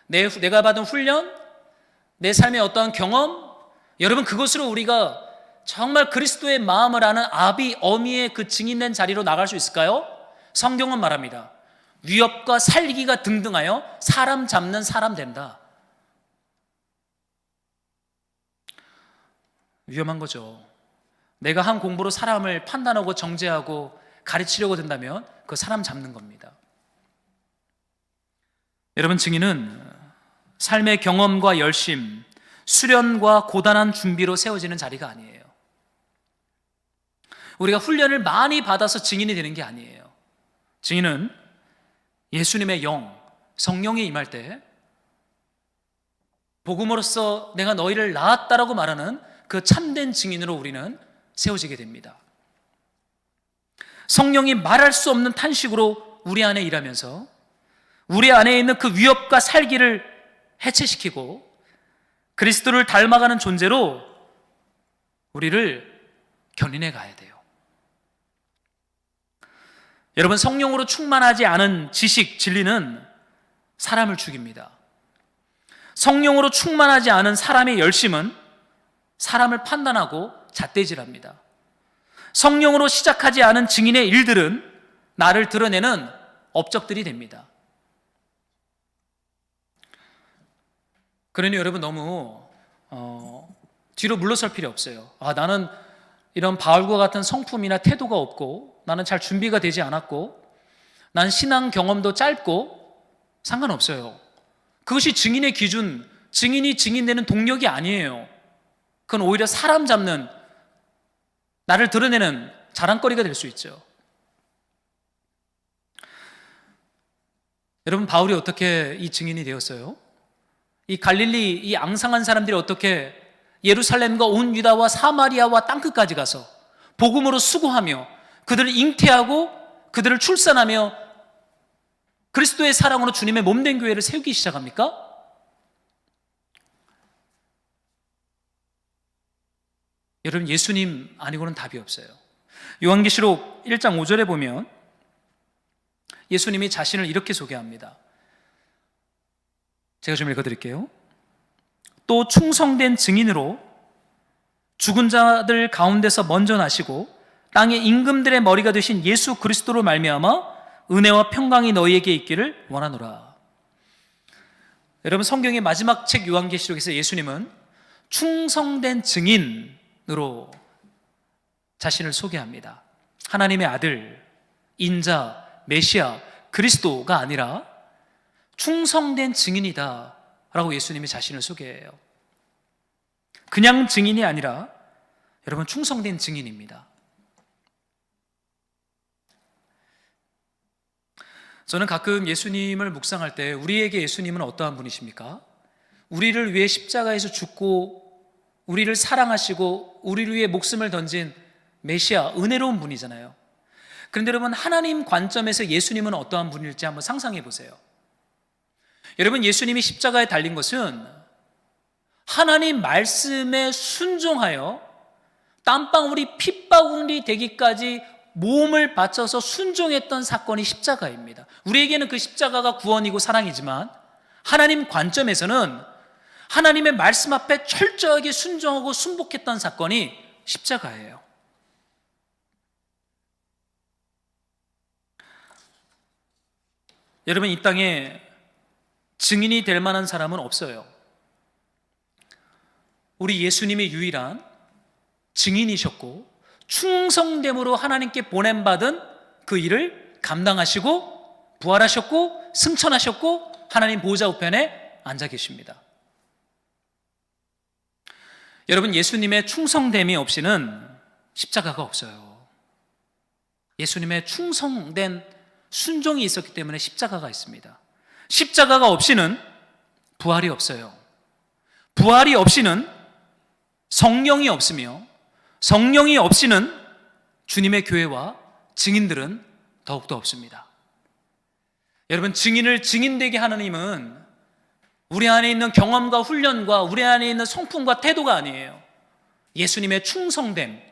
내가 받은 훈련, 내 삶의 어떠한 경험, 여러분, 그것으로 우리가 정말 그리스도의 마음을 아는 어미의 그 증인된 자리로 나갈 수 있을까요? 성경은 말합니다. 위협과 살기가 등등하여 사람 잡는 사람 된다. 위험한 거죠. 내가 한 공부로 사람을 판단하고 정죄하고 가르치려고 든다면 그 사람 잡는 겁니다. 여러분, 증인은 삶의 경험과 열심, 수련과 고단한 준비로 세워지는 자리가 아니에요. 우리가 훈련을 많이 받아서 증인이 되는 게 아니에요. 증인은 예수님의 영, 성령이 임할 때 복음으로써 내가 너희를 낳았다라고 말하는 그 참된 증인으로 우리는 세워지게 됩니다. 성령이 말할 수 없는 탄식으로 우리 안에 일하면서 우리 안에 있는 그 위협과 살기를 해체시키고 그리스도를 닮아가는 존재로 우리를 견인해 가야 돼요. 여러분, 성령으로 충만하지 않은 지식, 진리는 사람을 죽입니다. 성령으로 충만하지 않은 사람의 열심은 사람을 판단하고 잣대질합니다. 성령으로 시작하지 않은 증인의 일들은 나를 드러내는 업적들이 됩니다. 그러니 여러분, 너무 뒤로 물러설 필요 없어요. 나는 이런 바울과 같은 성품이나 태도가 없고 나는 잘 준비가 되지 않았고 난 신앙 경험도 짧고 상관없어요. 그것이 증인의 기준, 증인이 증인되는 동력이 아니에요. 그건 오히려 사람 잡는, 나를 드러내는 자랑거리가 될 수 있죠. 여러분, 바울이 어떻게 이 증인이 되었어요? 이 갈릴리, 이 앙상한 사람들이 어떻게 예루살렘과 온 유다와 사마리아와 땅끝까지 가서 복음으로 수고하며 그들을 잉태하고 그들을 출산하며 그리스도의 사랑으로 주님의 몸된 교회를 세우기 시작합니까? 여러분, 예수님 아니고는 답이 없어요. 요한계시록 1장 5절에 보면 예수님이 자신을 이렇게 소개합니다. 제가 좀 읽어드릴게요. 또 충성된 증인으로 죽은 자들 가운데서 먼저 나시고 땅의 임금들의 머리가 되신 예수 그리스도로 말미암아 은혜와 평강이 너희에게 있기를 원하노라. 여러분, 성경의 마지막 책 요한계시록에서 예수님은 충성된 증인으로 자신을 소개합니다. 하나님의 아들, 인자, 메시아, 그리스도가 아니라 충성된 증인이다 라고 예수님이 자신을 소개해요. 그냥 증인이 아니라 여러분, 충성된 증인입니다. 저는 가끔 예수님을 묵상할 때 우리에게 예수님은 어떠한 분이십니까? 우리를 위해 십자가에서 죽고 우리를 사랑하시고 우리를 위해 목숨을 던진 메시아, 은혜로운 분이잖아요. 그런데 여러분, 하나님 관점에서 예수님은 어떠한 분일지 한번 상상해 보세요. 여러분, 예수님이 십자가에 달린 것은 하나님 말씀에 순종하여 땀방울이 핏방울이 되기까지 몸을 바쳐서 순종했던 사건이 십자가입니다. 우리에게는 그 십자가가 구원이고 사랑이지만 하나님 관점에서는 하나님의 말씀 앞에 철저하게 순종하고 순복했던 사건이 십자가예요. 여러분, 이 땅에 증인이 될 만한 사람은 없어요. 우리 예수님이 유일한 증인이셨고 충성됨으로 하나님께 보냄받은 그 일을 감당하시고 부활하셨고 승천하셨고 하나님 보좌 우편에 앉아 계십니다. 여러분, 예수님의 충성됨이 없이는 십자가가 없어요. 예수님의 충성된 순종이 있었기 때문에 십자가가 있습니다. 십자가가 없이는 부활이 없어요. 부활이 없이는 성령이 없으며 성령이 없이는 주님의 교회와 증인들은 더욱더 없습니다. 여러분, 증인을 증인되게 하는 힘은 우리 안에 있는 경험과 훈련과 우리 안에 있는 성품과 태도가 아니에요. 예수님의 충성됨,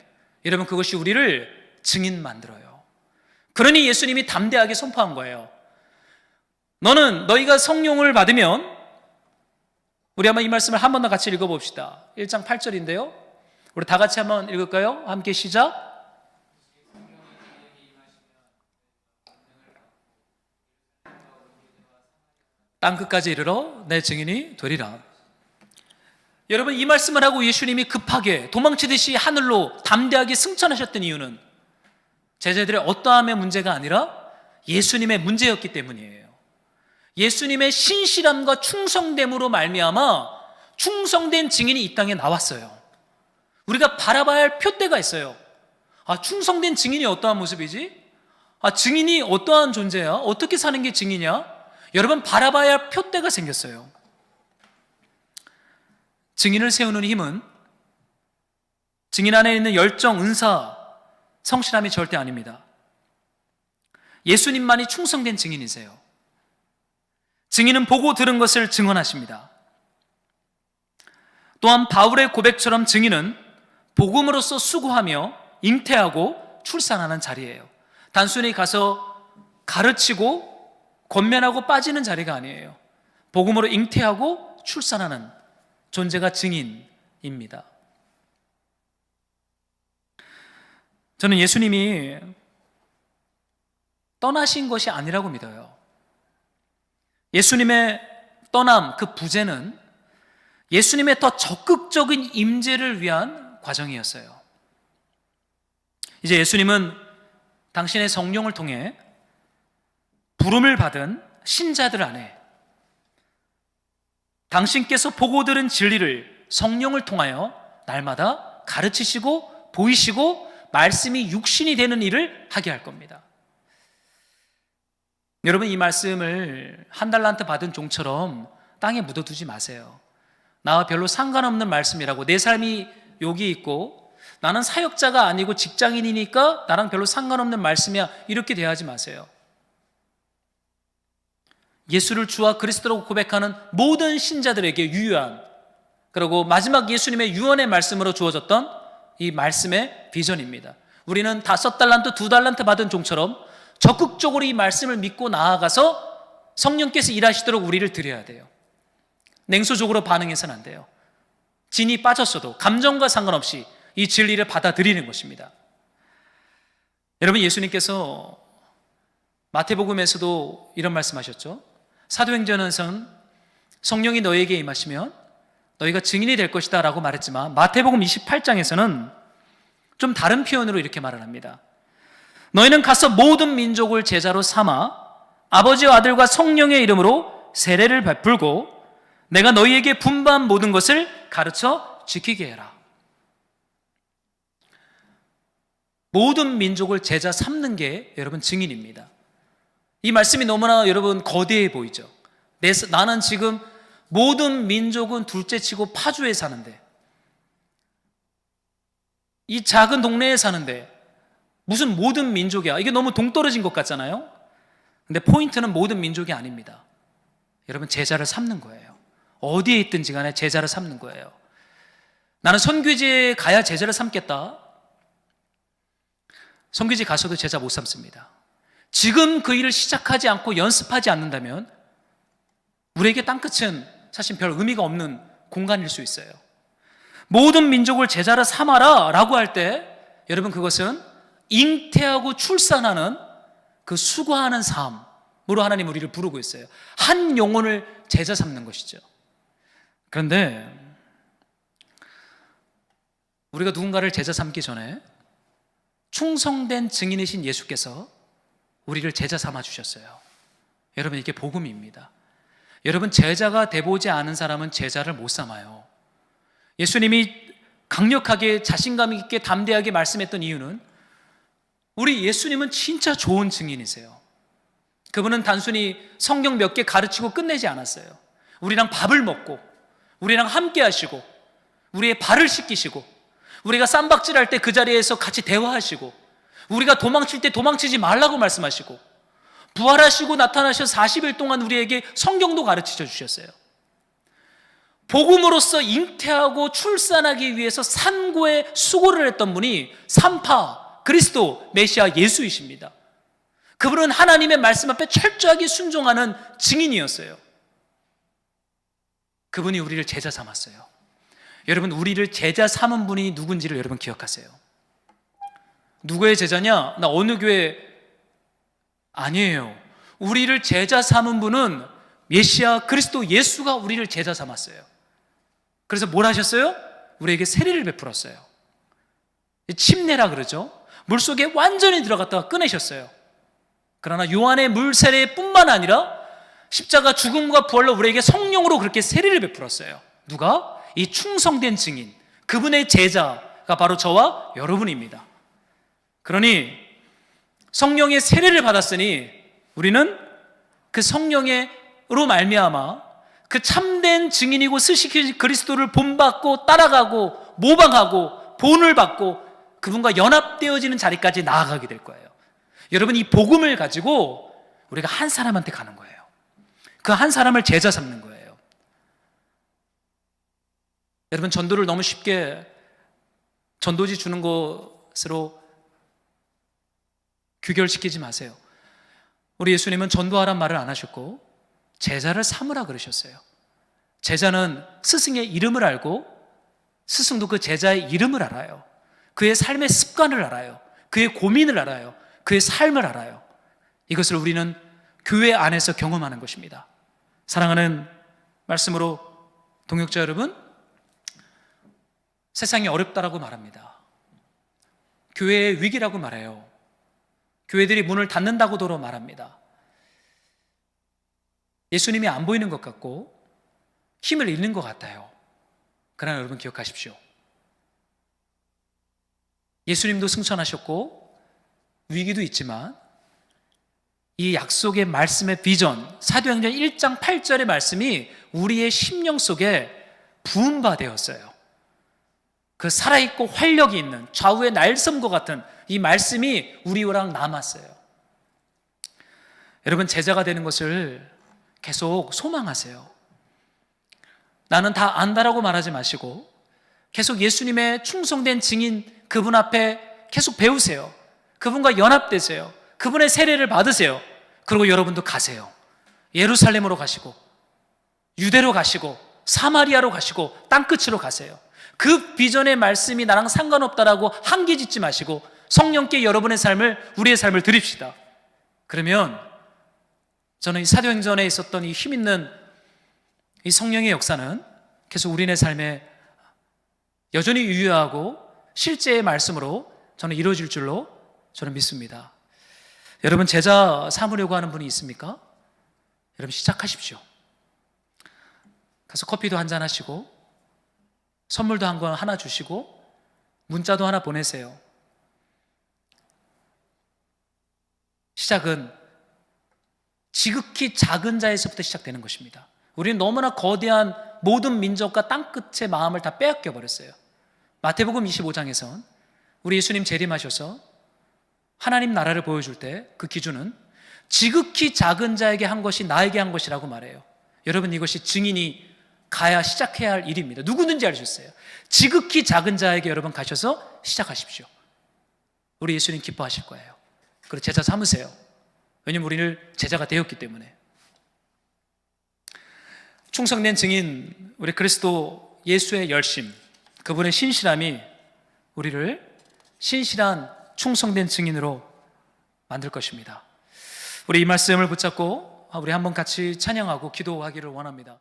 여러분, 그것이 우리를 증인 만들어요. 그러니 예수님이 담대하게 선포한 거예요. 너희가 성령을 받으면, 우리 한번 이 말씀을 한 번 더 같이 읽어봅시다. 1장 8절인데요 우리 다 같이 한번 읽을까요? 함께 시작. 땅끝까지 이르러 내 증인이 되리라. 여러분, 이 말씀을 하고 예수님이 급하게 도망치듯이 하늘로 담대하게 승천하셨던 이유는 제자들의 어떠함의 문제가 아니라 예수님의 문제였기 때문이에요. 예수님의 신실함과 충성됨으로 말미암아 충성된 증인이 이 땅에 나왔어요. 우리가 바라봐야 할 표대가 있어요. 충성된 증인이 어떠한 모습이지? 증인이 어떠한 존재야? 어떻게 사는 게 증인이야? 여러분, 바라봐야 할 표대가 생겼어요. 증인을 세우는 힘은 증인 안에 있는 열정, 은사, 성실함이 절대 아닙니다. 예수님만이 충성된 증인이세요. 증인은 보고 들은 것을 증언하십니다. 또한 바울의 고백처럼 증인은 복음으로써 수고하며 잉태하고 출산하는 자리예요. 단순히 가서 가르치고 권면하고 빠지는 자리가 아니에요. 복음으로 잉태하고 출산하는 존재가 증인입니다. 저는 예수님이 떠나신 것이 아니라고 믿어요. 예수님의 떠남, 그 부재는 예수님의 더 적극적인 임재를 위한 과정이었어요. 이제 예수님은 당신의 성령을 통해 부름을 받은 신자들 안에 당신께서 보고 들은 진리를 성령을 통하여 날마다 가르치시고 보이시고 말씀이 육신이 되는 일을 하게 할 겁니다. 여러분, 이 말씀을 한 달란트 받은 종처럼 땅에 묻어두지 마세요. 나와 별로 상관없는 말씀이라고, 내 삶이 여기 있고 나는 사역자가 아니고 직장인이니까 나랑 별로 상관없는 말씀이야, 이렇게 대하지 마세요. 예수를 주와 그리스도라고 고백하는 모든 신자들에게 유효한, 그리고 마지막 예수님의 유언의 말씀으로 주어졌던 이 말씀의 비전입니다. 우리는 5달란트, 2달란트 받은 종처럼 적극적으로 이 말씀을 믿고 나아가서 성령께서 일하시도록 우리를 드려야 돼요. 냉소적으로 반응해서는 안 돼요. 진이 빠졌어도 감정과 상관없이 이 진리를 받아들이는 것입니다. 여러분, 예수님께서 마태복음에서도 이런 말씀하셨죠. 사도행전에서는 성령이 너에게 임하시면 너희가 증인이 될 것이다 라고 말했지만, 마태복음 28장에서는 좀 다른 표현으로 이렇게 말을 합니다. 너희는 가서 모든 민족을 제자로 삼아 아버지와 아들과 성령의 이름으로 세례를 베풀고 내가 너희에게 분부한 모든 것을 가르쳐 지키게 해라. 모든 민족을 제자 삼는 게 여러분 증인입니다. 이 말씀이 너무나 여러분 거대해 보이죠. 나는 지금 모든 민족은 둘째치고 파주에 사는데, 이 작은 동네에 사는데 무슨 모든 민족이야. 이게 너무 동떨어진 것 같잖아요. 근데 포인트는 모든 민족이 아닙니다. 여러분, 제자를 삼는 거예요. 어디에 있든지 간에 제자를 삼는 거예요. 나는 선교지에 가야 제자를 삼겠다. 선교지 가서도 제자 못 삼습니다. 지금 그 일을 시작하지 않고 연습하지 않는다면 우리에게 땅끝은 사실 별 의미가 없는 공간일 수 있어요. 모든 민족을 제자로 삼아라 라고 할 때 여러분, 그것은 잉태하고 출산하는 그 수고하는 삶으로 하나님 우리를 부르고 있어요. 한 영혼을 제자 삼는 것이죠. 그런데 우리가 누군가를 제자 삼기 전에 충성된 증인이신 예수께서 우리를 제자 삼아 주셨어요. 여러분, 이게 복음입니다. 여러분, 제자가 돼보지 않은 사람은 제자를 못 삼아요. 예수님이 강력하게 자신감 있게 담대하게 말씀했던 이유는 우리 예수님은 진짜 좋은 증인이세요. 그분은 단순히 성경 몇 개 가르치고 끝내지 않았어요. 우리랑 밥을 먹고 우리랑 함께 하시고 우리의 발을 씻기시고 우리가 쌈박질할 때 그 자리에서 같이 대화하시고 우리가 도망칠 때 도망치지 말라고 말씀하시고 부활하시고 나타나셔서 40일 동안 우리에게 성경도 가르치셔 주셨어요. 복음으로써 잉태하고 출산하기 위해서 산고의 수고를 했던 분이 산파 그리스도 메시아 예수이십니다. 그분은 하나님의 말씀 앞에 철저하게 순종하는 증인이었어요. 그분이 우리를 제자 삼았어요. 여러분, 우리를 제자 삼은 분이 누군지를 여러분 기억하세요. 누구의 제자냐? 나 어느 교회 아니에요. 우리를 제자 삼은 분은 메시아 그리스도 예수가 우리를 제자 삼았어요. 그래서 뭘 하셨어요? 우리에게 세례를 베풀었어요. 침례라 그러죠. 물속에 완전히 들어갔다가 꺼내셨어요. 그러나 요한의 물 세례뿐만 아니라 십자가 죽음과 부활로 우리에게 성령으로 그렇게 세례를 베풀었어요. 누가? 이 충성된 증인, 그분의 제자가 바로 저와 여러분입니다. 그러니 성령의 세례를 받았으니 우리는 그 성령으로 말미암아 그 참된 증인이고 스시키 그리스도를 본받고 따라가고 모방하고 본을 받고 그분과 연합되어지는 자리까지 나아가게 될 거예요. 여러분, 이 복음을 가지고 우리가 한 사람한테 가는 거예요. 그 한 사람을 제자 삼는 거예요. 여러분, 전도를 너무 쉽게 전도지 주는 것으로 규결시키지 마세요. 우리 예수님은 전도하란 말을 안 하셨고 제자를 삼으라 그러셨어요. 제자는 스승의 이름을 알고 스승도 그 제자의 이름을 알아요. 그의 삶의 습관을 알아요. 그의 고민을 알아요. 그의 삶을 알아요. 이것을 우리는 교회 안에서 경험하는 것입니다. 사랑하는 말씀으로 동역자 여러분, 세상이 어렵다라고 말합니다. 교회의 위기라고 말해요. 교회들이 문을 닫는다고도 말합니다. 예수님이 안 보이는 것 같고 힘을 잃는 것 같아요. 그러나 여러분 기억하십시오. 예수님도 승천하셨고 위기도 있지만 이 약속의 말씀의 비전, 사도행전 1장 8절의 말씀이 우리의 심령 속에 부은 바 되었어요. 그 살아있고 활력이 있는 좌우의 날섬과 같은 이 말씀이 우리랑 남았어요. 여러분, 제자가 되는 것을 계속 소망하세요. 나는 다 안다라고 말하지 마시고 계속 예수님의 충성된 증인 그분 앞에 계속 배우세요. 그분과 연합되세요. 그분의 세례를 받으세요. 그리고 여러분도 가세요. 예루살렘으로 가시고 유대로 가시고 사마리아로 가시고 땅끝으로 가세요. 그 비전의 말씀이 나랑 상관없다라고 한계 짓지 마시고 성령께 여러분의 삶을, 우리의 삶을 드립시다. 그러면 저는 이 사도행전에 있었던 이 힘있는 이 성령의 역사는 계속 우리의 삶에 여전히 유효하고 실제의 말씀으로 저는 이루어질 줄로 저는 믿습니다. 여러분, 제자 삼으려고 하는 분이 있습니까? 여러분, 시작하십시오. 가서 커피도 한잔 하시고 선물도 하나 주시고 문자도 하나 보내세요. 시작은 지극히 작은 자에서부터 시작되는 것입니다. 우리는 너무나 거대한 모든 민족과 땅끝의 마음을 다 빼앗겨 버렸어요. 마태복음 25장에선 우리 예수님 재림하셔서 하나님 나라를 보여줄 때 그 기준은 지극히 작은 자에게 한 것이 나에게 한 것이라고 말해요. 여러분, 이것이 증인이 가야 시작해야 할 일입니다. 누구든지 알 수 있어요. 지극히 작은 자에게 여러분 가셔서 시작하십시오. 우리 예수님 기뻐하실 거예요. 그리고 제자 삼으세요. 왜냐하면 우리는 제자가 되었기 때문에. 충성된 증인, 우리 그리스도 예수의 열심, 그분의 신실함이 우리를 신실한 충성된 증인으로 만들 것입니다. 우리 이 말씀을 붙잡고 우리 한번 같이 찬양하고 기도하기를 원합니다.